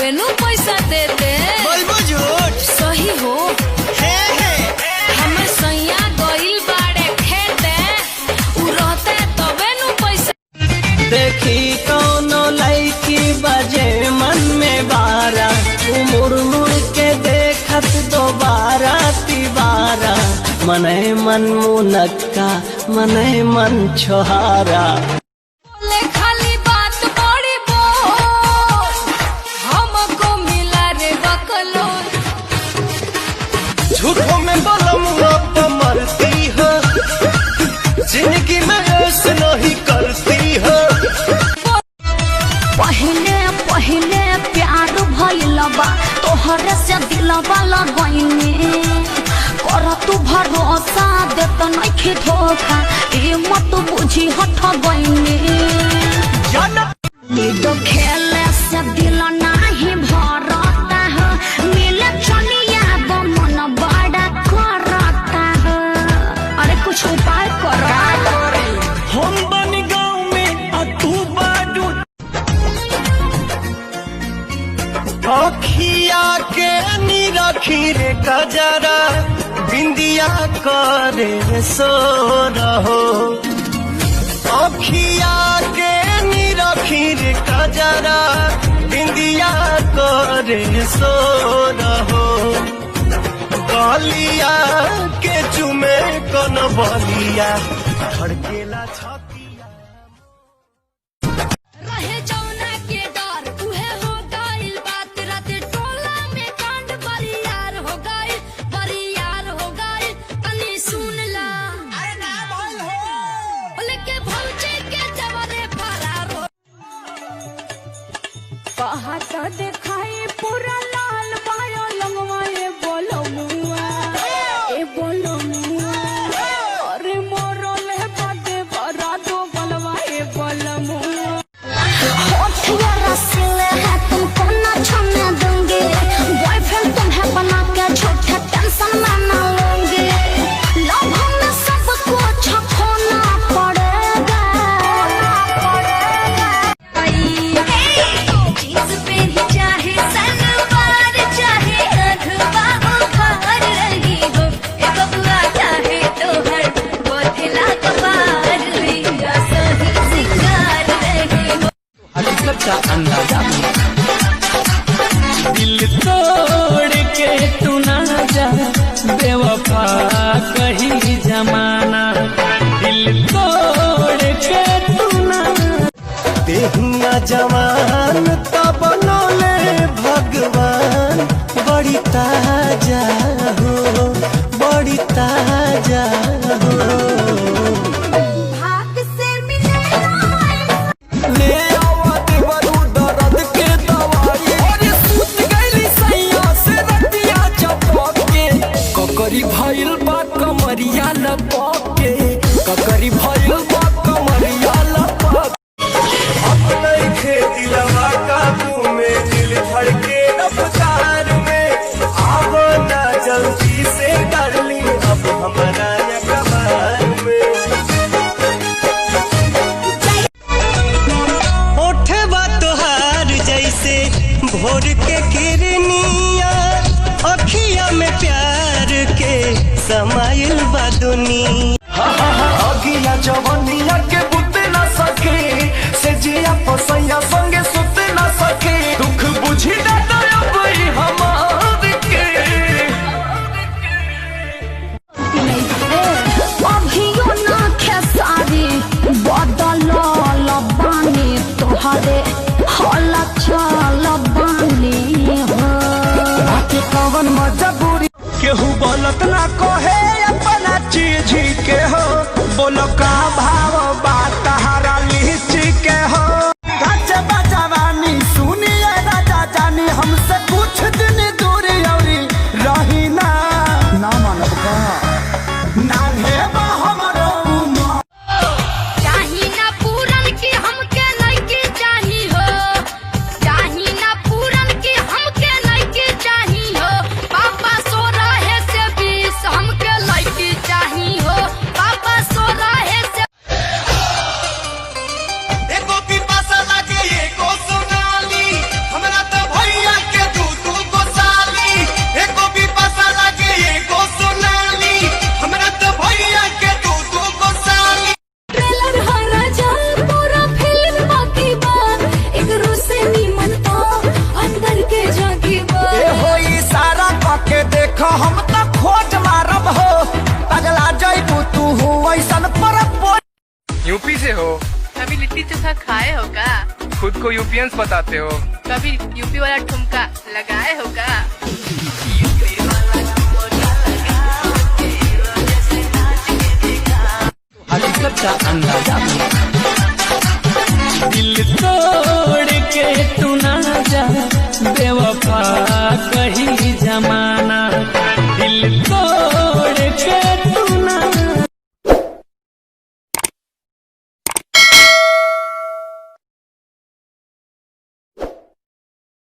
तबे नु पैसा देते। बोलबो झूठ सही हो हे हमर सैया गइल बाड़े खेते उ रहते तबे नु पैसा। देखी कौनो लड़की बजे मन में बारा मुड़ मुड़ के देखत दोबारा तिबारा मने मन मुनक्का मने मन छोहारा। बोले खाली बात बड़ी बोल हमको मिला रे बकलोल। झूठों में बलम अब मरती हो जिंदगी में ऐसे नहीं करती हो। पहले पहले प्यार भइल बा तोहरे से दिलवा लगइने कर तू भरोसा देत नइखे धोखा ए मत बुझी हट गइने। लूडो खेले से दिल नाही भरता है मिले चलिया मन बड़ा करता है। अरे कुछ उपाय करो। हम बन गाँव में आ तू बाडू अखिया के निरखी रे कजरा बिंदिया करे सो रहो। अखिया के निरखी रे कजरा बिंदिया करे सो रहो। गलिया के चुमे कन बलिया धड़केला छतिया। रहे जौना के डर उहे हो गइल बात रात टोला में कांड बरियार हो गइल तनी सुन ला। अरे ना बोल हो बोले के भौजी के जवरे फरार हो। पहाट देखाई पूरा लाल बायो लंगवा ए बोलो मुआ अरे मोरल है बाटे बरा दो बलवा ए बोलो मुआ। होठिया रसीले है तुमको ना छूने दूंगी बॉयफ्रेंड तुम्हें बना के झूठे टेंशन में ना लूंगी। लव में सब कुछ खोना पड़ेगा। जींस पहनी चाहे सलवार चाहे अधवा उखाड़ रही हो ए बबुआ चाहे तो हर बोथला कबार लिया सही सिंगार रही हो। हकीकत का अंदाजा दिल तोड़ के तू ना जा बेवफा कहीं जमाना दिल तोड़ के तू ना। देहिया जवान तब बनोले भगवान बड़ी ताजा हो बड़ी ताजा हो। भाग से मिले ले आवत बरू दर्द के दवाई और सूत गइली सैया से रतिया चपक के ककरी भइल बा कमरिया लपक के ककरी भइल बा कमरिया लपक। अपने खेती लगा काबू में दिल धड़के रफ्तार में आवो ना जल्दी से कर ली अब हमारा कबार में। ओठे बा तोहार जैसे भोर के किरनिया अखिया में प्यार के समाइल बा दुनिया। अगिया जवनिया के बुते ना सके से जिया पसैया संगे सुते ना सके दुख बुझी ना अब हमार के। अभियो ना खेसारी बदल लबानी तोहरे हल चल बानी हो। कवन मजबूरी केहू बोलत ना कहे अपना चीज के हो बोलो का भाव बात हरा लीची के हो। गाचे बजवानी सुनिए राजा जानी हमसे कुछ दिन दूरी औरी रही ना मानव का ना हेबा हमरो उमर। चाही ना पूरन की हमके लइके चाही हो चाही ना पूरन की हमके लइके चाही हो। पापा सो रहे से 20 हमके लइके चाही हो पापा सो रहे से। यूपी से हो? कभी लिट्टी चोखा खाए हो का? खुद को यूपियंस बताते हो? कभी यूपी वाला ठुमका लगाए हो का? हकीकत का अंदाजा दिल तो